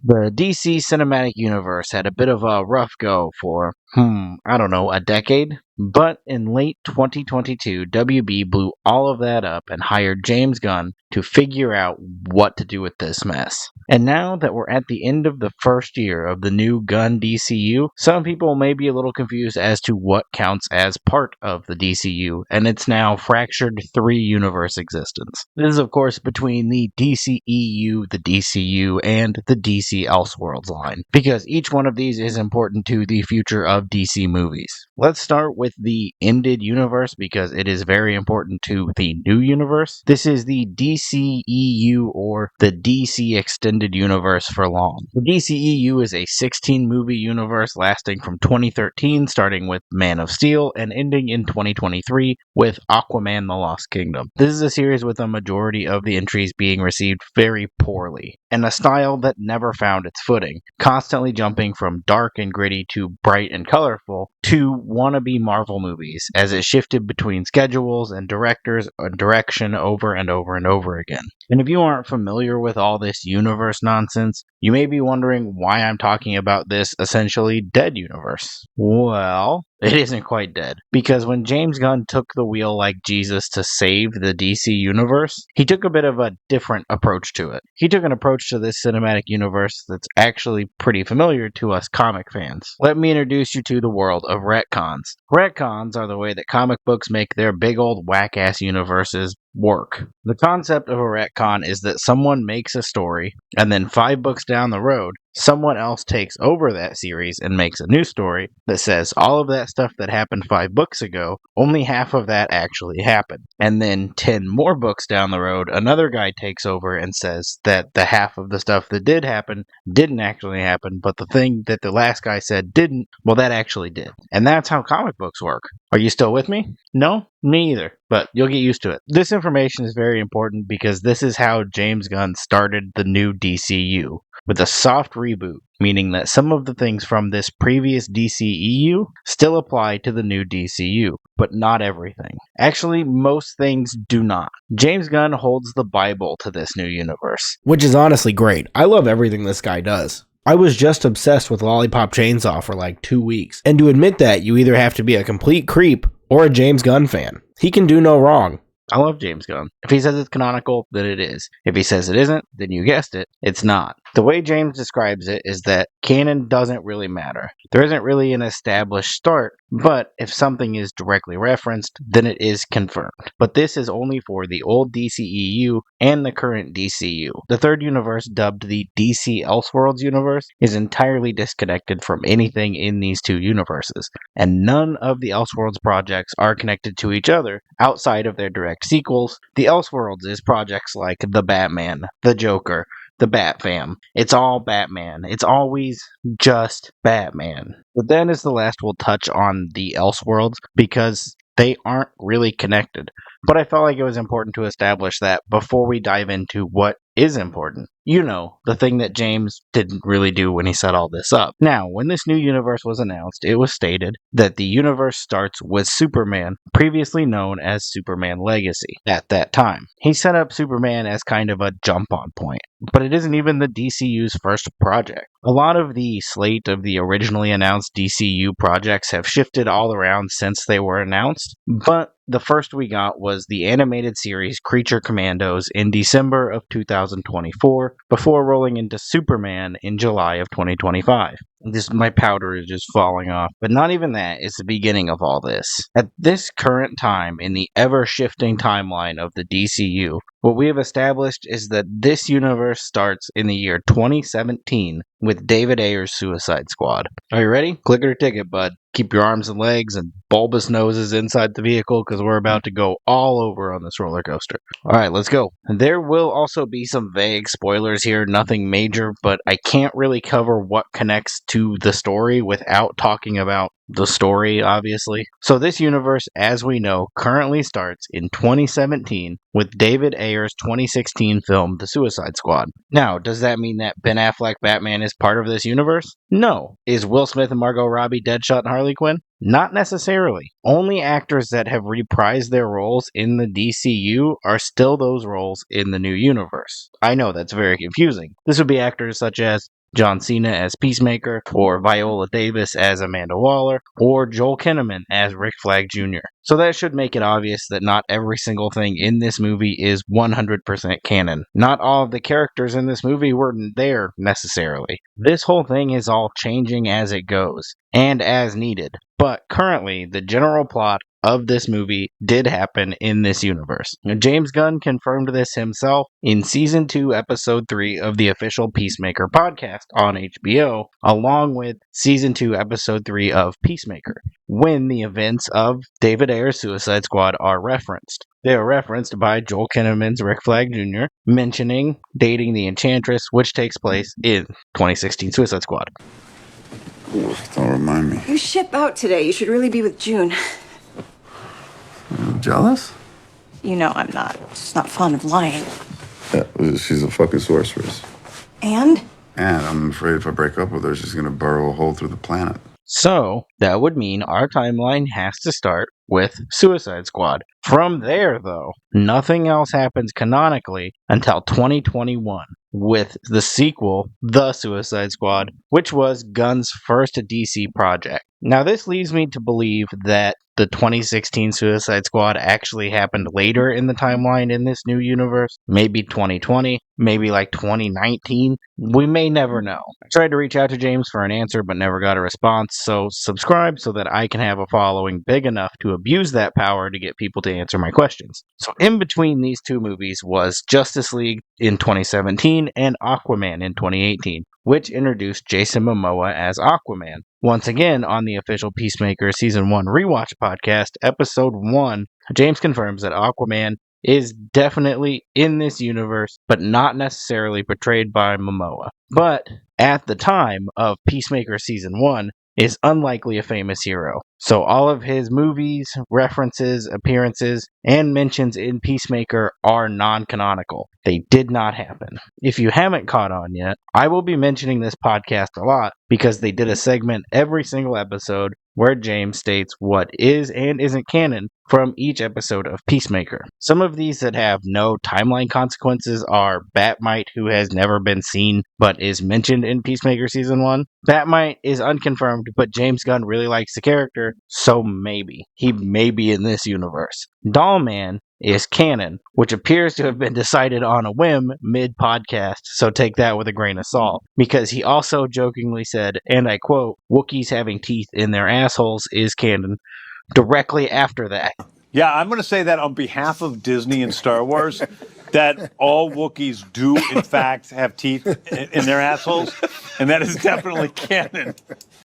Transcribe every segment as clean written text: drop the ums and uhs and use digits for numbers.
The DC Cinematic Universe had a bit of a rough go for, a decade. But in late 2022, WB blew all of that up and hired James Gunn to figure out what to do with this mess. And now that we're at the end of the first year of the new Gunn DCU, some people may be a little confused as to what counts as part of the DCU, and its now fractured three-universe existence. This is, of course, between the DCEU, the DCU, and the DC Elseworlds line, because each one of these is important to the future of DC movies. Let's start with the ended universe because it is very important to the new universe. This is the DCEU, or the DC Extended Universe for long. The DCEU is a 16-movie universe lasting from 2013, starting with Man of Steel and ending in 2023 with Aquaman: The Lost Kingdom. This is a series with a majority of the entries being received very poorly, and a style that never found its footing, constantly jumping from dark and gritty to bright and colorful to wannabe Marvel movies, as it shifted between schedules and directors and direction over and over and over again. And if you aren't familiar with all this universe nonsense, you may be wondering why I'm talking about this essentially dead universe. Well, it isn't quite dead, because when James Gunn took the wheel like Jesus to save the DC universe, he took a bit of a different approach to it. He took an approach to this cinematic universe that's actually pretty familiar to us comic fans. Let me introduce you to the world of retcons. Retcons are the way that comic books make their big old whack-ass universes work. The concept of a retcon is that someone makes a story, and then 5 books down the road, someone else takes over that series and makes a new story that says all of that stuff that happened 5 books ago, only half of that actually happened. And then 10 more books down the road, another guy takes over and says that the half of the stuff that did happen didn't actually happen, but the thing that the last guy said didn't, well, that actually did. And that's how comic books work. Are you still with me? No? Me either, but you'll get used to it. This information is very important because this is how James Gunn started the new DCU, with a soft reboot, meaning that some of the things from this previous DCEU still apply to the new DCU, but not everything. Actually, most things do not. James Gunn holds the Bible to this new universe, which is honestly great. I love everything this guy does. I was just obsessed with Lollipop Chainsaw for like 2 weeks, and to admit that, you either have to be a complete creep or a James Gunn fan. He can do no wrong. I love James Gunn. If he says it's canonical, then it is. If he says it isn't, then you guessed it, it's not. The way James describes it is that canon doesn't really matter. There isn't really an established start, but if something is directly referenced, then it is confirmed. But this is only for the old DCEU and the current DCU. The third universe, dubbed the DC Elseworlds universe, is entirely disconnected from anything in these two universes, and none of the Elseworlds projects are connected to each other outside of their direct sequels. The Elseworlds is projects like The Batman, The Joker, The Bat Fam. It's all Batman. It's always just Batman. But then is the last we'll touch on the Elseworlds because they aren't really connected. But I felt like it was important to establish that before we dive into what is important. You know, the thing that James didn't really do when he set all this up. Now, when this new universe was announced, it was stated that the universe starts with Superman, previously known as Superman Legacy, at that time. He set up Superman as kind of a jump-on point, but it isn't even the DCU's first project. A lot of the slate of the originally announced DCU projects have shifted all around since they were announced, but the first we got was the animated series Creature Commandos in December of 2024, before rolling into Superman in July of 2025. My powder is just falling off. But not even that is the beginning of all this. At this current time in the ever-shifting timeline of the DCU, what we have established is that this universe starts in the year 2017 with David Ayer's Suicide Squad. Are you ready? Click or ticket, bud. Keep your arms and legs and bulbous noses inside the vehicle because we're about to go all over on this roller coaster. Alright, let's go. There will also be some vague spoilers here, nothing major, but I can't really cover what connects to the story without talking about the story, obviously. So this universe, as we know, currently starts in 2017 with David Ayer's 2016 film, The Suicide Squad. Now, does that mean that Ben Affleck Batman is part of this universe? No. Is Will Smith and Margot Robbie Deadshot and Harley Quinn? Not necessarily. Only actors that have reprised their roles in the DCU are still those roles in the new universe. I know that's very confusing. This would be actors such as John Cena as Peacemaker, or Viola Davis as Amanda Waller, or Joel Kinnaman as Rick Flag Jr. So that should make it obvious that not every single thing in this movie is 100% canon. Not all of the characters in this movie were there necessarily. This whole thing is all changing as it goes, and as needed. But currently, the general plot of this movie did happen in this universe. Now, James Gunn confirmed this himself in Season 2, Episode 3 of the official Peacemaker podcast on HBO, along with Season 2, Episode 3 of Peacemaker, when the events of David Ayer's Suicide Squad are referenced. They are referenced by Joel Kinnaman's Rick Flag Jr., mentioning dating the Enchantress, which takes place in 2016 Suicide Squad. Don't remind me. You ship out today. You should really be with June. Jealous? You know I'm not. Just not fond of lying. Yeah, she's a fucking sorceress. And? And I'm afraid if I break up with her, she's gonna burrow a hole through the planet. So, that would mean our timeline has to start with Suicide Squad. From there, though, nothing else happens canonically until 2021 with the sequel, The Suicide Squad, which was Gunn's first DC project. Now, this leads me to believe that the 2016 Suicide Squad actually happened later in the timeline in this new universe. Maybe 2020, maybe like 2019. We may never know. I tried to reach out to James for an answer but never got a response, so subscribe so that I can have a following big enough to abuse that power to get people to answer my questions. So in between these two movies was Justice League in 2017 and Aquaman in 2018, which introduced Jason Momoa as Aquaman. Once again, on the official Peacemaker Season 1 Rewatch podcast, Episode 1, James confirms that Aquaman is definitely in this universe, but not necessarily portrayed by Momoa. But at the time of Peacemaker Season 1, is unlikely a famous hero. So all of his movies, references, appearances, and mentions in Peacemaker are non-canonical. They did not happen. If you haven't caught on yet, I will be mentioning this podcast a lot because they did a segment every single episode where James states what is and isn't canon from each episode of Peacemaker. Some of these that have no timeline consequences are Batmite, who has never been seen but is mentioned in Peacemaker Season 1. Batmite is unconfirmed, but James Gunn really likes the character, so maybe. He may be in this universe. Dollman is canon, which appears to have been decided on a whim mid-podcast, so take that with a grain of salt, because he also jokingly said, and I quote, Wookiees having teeth in their assholes is canon, directly after that. Yeah, I'm going to say that on behalf of Disney and Star Wars, that all Wookiees do, in fact, have teeth in their assholes, and that is definitely canon.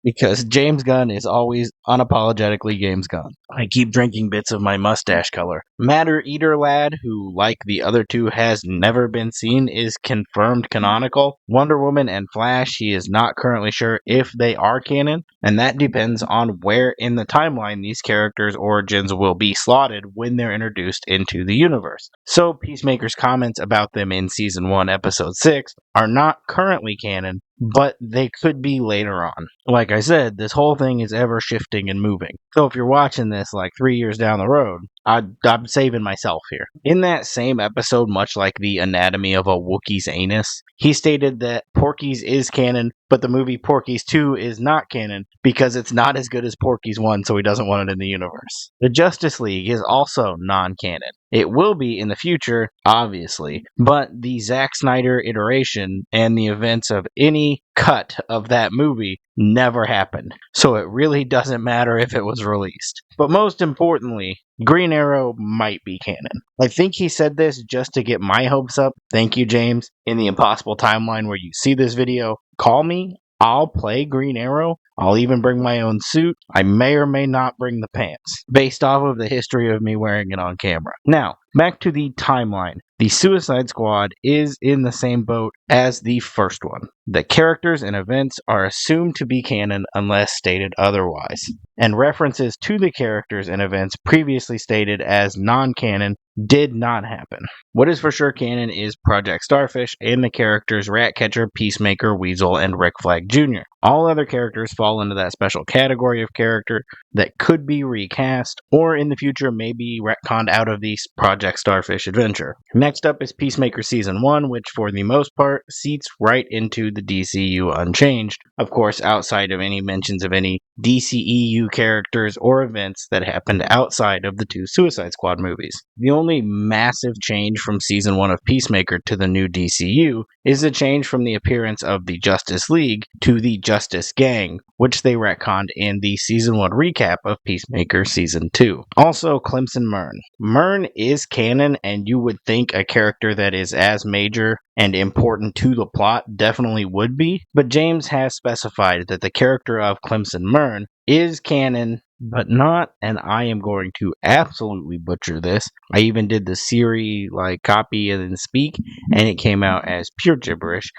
Because James Gunn is always unapologetically James Gunn. I keep drinking bits of my mustache color. Matter Eater Lad, who, like the other two, has never been seen, is confirmed canonical. Wonder Woman and Flash, he is not currently sure if they are canon, and that depends on where in the timeline these characters' origins will be slotted when they're introduced into the universe. So Peacemaker's comments about them in Season 1, Episode 6 are not currently canon, but they could be later on. Like I said, this whole thing is ever shifting and moving. So if you're watching this like 3 years down the road, I'm saving myself here. In that same episode, much like the anatomy of a Wookiee's anus, he stated that Porky's is canon, but the movie Porky's 2 is not canon because it's not as good as Porky's 1, so he doesn't want it in the universe. The Justice League is also non-canon. It will be in the future, obviously, but the Zack Snyder iteration and the events of any cut of that movie never happened, so it really doesn't matter if it was released. But most importantly, Green Arrow might be canon. I think he said this just to get my hopes up. Thank you, James. In the impossible timeline where you see this video, call me. I'll play Green Arrow. I'll even bring my own suit. I may or may not bring the pants, based off of the history of me wearing it on camera. Now, back to the timeline. The Suicide Squad is in the same boat as the first one. The characters and events are assumed to be canon unless stated otherwise, and references to the characters and events previously stated as non-canon did not happen. What is for sure canon is Project Starfish and the characters Ratcatcher, Peacemaker, Weasel, and Rick Flag Jr. All other characters fall into that special category of character that could be recast, or in the future may be retconned out of the Project Starfish adventure. Next up is Peacemaker Season 1, which for the most part seats right into the DCU unchanged, of course outside of any mentions of any DCEU characters or events that happened outside of the 2 Suicide Squad movies. The only massive change from Season 1 of Peacemaker to the new DCU is the change from the appearance of the Justice League to the Justice Gang, which they retconned in the Season 1 recap of Peacemaker Season 2. Also, Clemson Mern. Mern is canon, and you would think a character that is as major and important to the plot definitely would be, but James has specified that the character of Clemson Mern is canon, but not, and I am going to absolutely butcher this. I even did the Siri copy and then speak, and it came out as pure gibberish.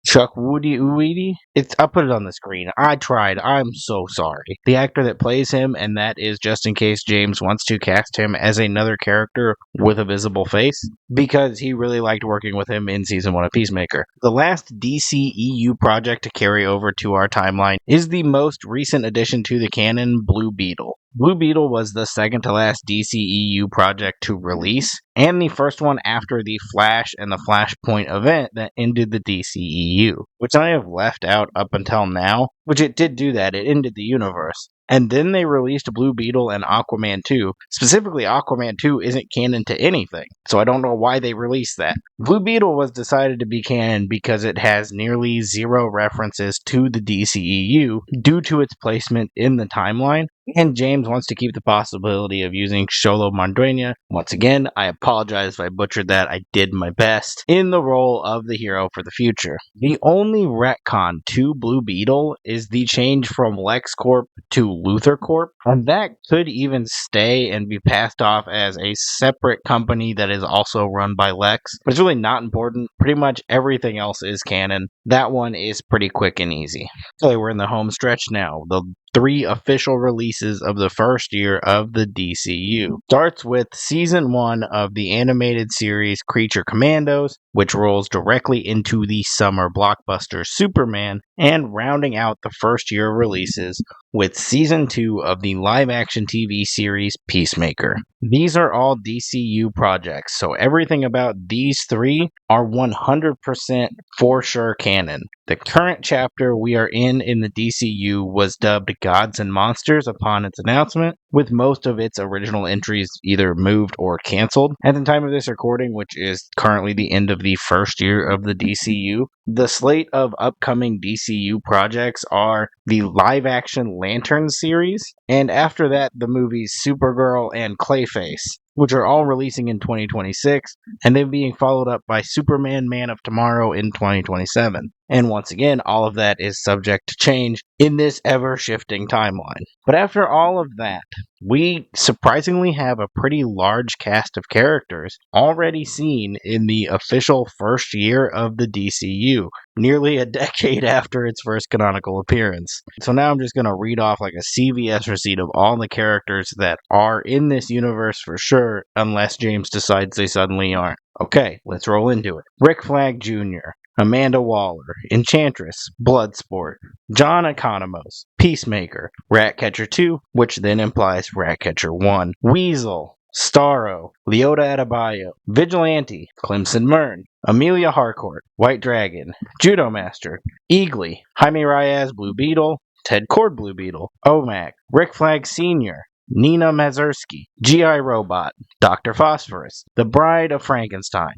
Chuck Woody. I'll put it on the screen. I tried. I'm so sorry. The actor that plays him, and that is just in case James wants to cast him as another character with a visible face, because he really liked working with him in Season 1 of Peacemaker. The last DCEU project to carry over to our timeline is the most recent addition to the canon, Blue Beetle. Blue Beetle was the second to last DCEU project to release, and the first one after the Flash and the Flashpoint event that ended the DCEU, which I have left out up until now, which it did do that, it ended the universe. And then they released Blue Beetle and Aquaman 2. Specifically, Aquaman 2 isn't canon to anything, so I don't know why they released that. Blue Beetle was decided to be canon because it has nearly zero references to the DCEU due to its placement in the timeline, and James wants to keep the possibility of using Xolo Mandueña. Once again, I apologize if I butchered that. I did my best in the role of the hero for the future. The only retcon to Blue Beetle is the change from LexCorp to Luthor Corp, and that could even stay and be passed off as a separate company that is also run by Lex. But it's really not important. Pretty much everything else is canon. That one is pretty quick and easy. Okay, we're in the home stretch now. The 3 official releases of the first year of the DCU. Starts with Season 1 of the animated series Creature Commandos, which rolls directly into the summer blockbuster Superman, and rounding out the first year of releases with Season 2 of the live-action TV series Peacemaker. These are all DCU projects, so everything about these 3 are 100% for sure canon. The current chapter we are in the DCU was dubbed Gods and Monsters upon its announcement, with most of its original entries either moved or canceled. At the time of this recording, which is currently the end of the first year of the DCU, the slate of upcoming DCU projects are the live-action Lantern series, and after that, the movies Supergirl and Clayface, which are all releasing in 2026, and then being followed up by Superman Man of Tomorrow in 2027. And once again, all of that is subject to change in this ever-shifting timeline. But after all of that, we surprisingly have a pretty large cast of characters already seen in the official first year of the DCU, nearly a decade after its first canonical appearance. So now I'm just going to read off like a CVS receipt of all the characters that are in this universe for sure, unless James decides they suddenly aren't. Okay, let's roll into it. Rick Flag Jr., Amanda Waller, Enchantress, Bloodsport, John Economos, Peacemaker, Ratcatcher 2, which then implies Ratcatcher 1, Weasel, Starro, Leota Adebayo, Vigilante, Clemson Mern, Amelia Harcourt, White Dragon, Judo Master, Eagly, Jaime Reyes Blue Beetle, Ted Cord Blue Beetle, OMAC, Rick Flag Sr., Nina Mazursky, G.I. Robot, Dr. Phosphorus, The Bride of Frankenstein,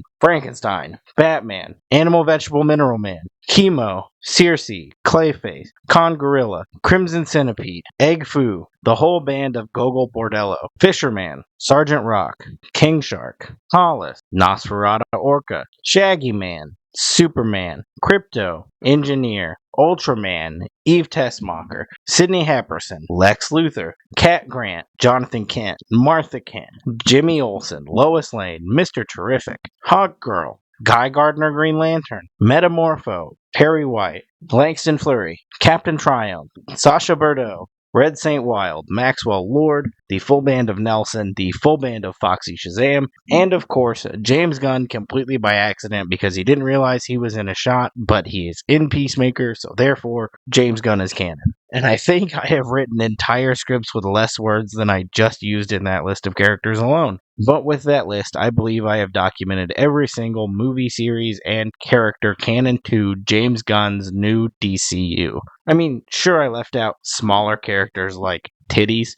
Batman, Animal Vegetable Mineral Man, Chemo, Circe, Clayface, Con Gorilla, Crimson Centipede, Egg Foo, the whole band of Gogol Bordello, Fisherman, Sergeant Rock, King Shark, Hollis, Nosferatu Orca, Shaggy Man, Superman, Crypto, Engineer, Ultraman, Eve Tessmacher, Sidney Happerson, Lex Luthor, Cat Grant, Jonathan Kent, Martha Kent, Jimmy Olsen, Lois Lane, Mr. Terrific, Hawk Girl, Guy Gardner Green Lantern, Metamorpho, Perry White, Langston Fleury, Captain Triumph, Sasha Bordeaux, Red Saint Wild, Maxwell Lord, the full band of Nelson, the full band of Foxy Shazam, and of course, James Gunn completely by accident because he didn't realize he was in a shot, but he is in Peacemaker, so therefore, James Gunn is canon. And I think I have written entire scripts with less words than I just used in that list of characters alone. But with that list, I believe I have documented every single movie, series, and character canon to James Gunn's new DCU. I mean, sure, I left out smaller characters like titties.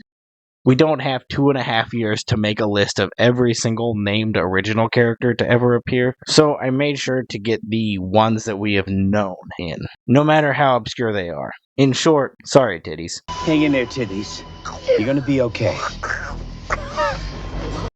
We don't have 2.5 years to make a list of every single named original character to ever appear, so I made sure to get the ones that we have known in, no matter how obscure they are. In short, sorry, titties. Hang in there, titties. You're gonna be okay.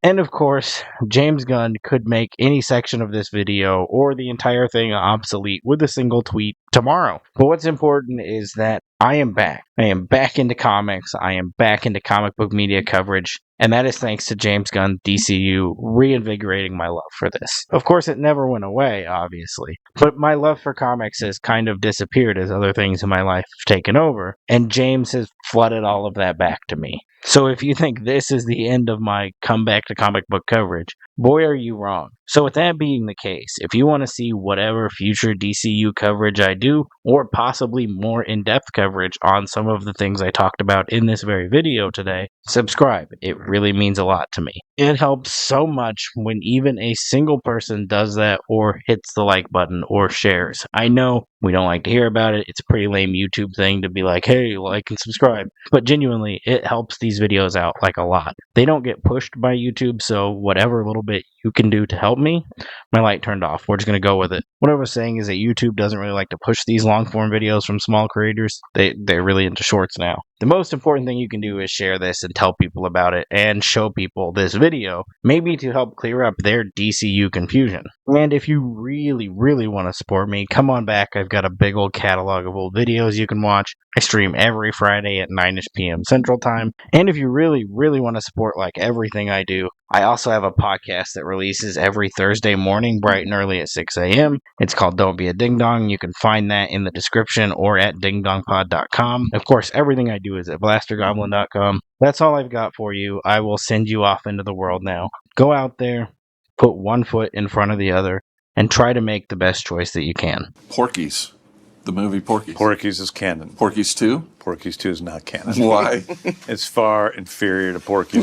And of course, James Gunn could make any section of this video or the entire thing obsolete with a single tweet tomorrow. But what's important is that I am back. I am back into comics. I am back into comic book media coverage. And that is thanks to James Gunn, DCU, reinvigorating my love for this. Of course, it never went away, obviously. But my love for comics has kind of disappeared as other things in my life have taken over. And James has flooded all of that back to me. So if you think this is the end of my comeback to comic book coverage, boy, are you wrong. So with that being the case, if you want to see whatever future DCU coverage I do, or possibly more in-depth coverage on some of the things I talked about in this very video today, subscribe. It really means a lot to me. It helps so much when even a single person does that or hits the like button or shares. I know we don't like to hear about it. It's a pretty lame YouTube thing to be like, hey, like and subscribe. But genuinely, it helps these videos out like a lot. They don't get pushed by YouTube, so whatever little bit you can do to help me, my light turned off. We're just going to go with it. What I was saying is that YouTube doesn't really like to push these long form videos from small creators. They're really into shorts now. The most important thing you can do is share this and tell people about it and show people this video, maybe to help clear up their DCU confusion. And if you really, really want to support me, come on back. I've got a big old catalog of old videos you can watch. I stream every Friday at 9ish p.m. Central Time. And if you really, really want to support like everything I do, I also have a podcast that releases every Thursday morning, bright and early at 6 a.m. It's called Don't Be a Ding Dong. You can find that in the description or at dingdongpod.com. Of course, everything I do is at blastergoblin.com. That's all I've got for you. I will send you off into the world now. Go out there, put one foot in front of the other, and try to make the best choice that you can. Porky's. The movie Porky's. Porky's is canon. Porky's 2? Porky's 2 is not canon. Why? It's far inferior to Porky's.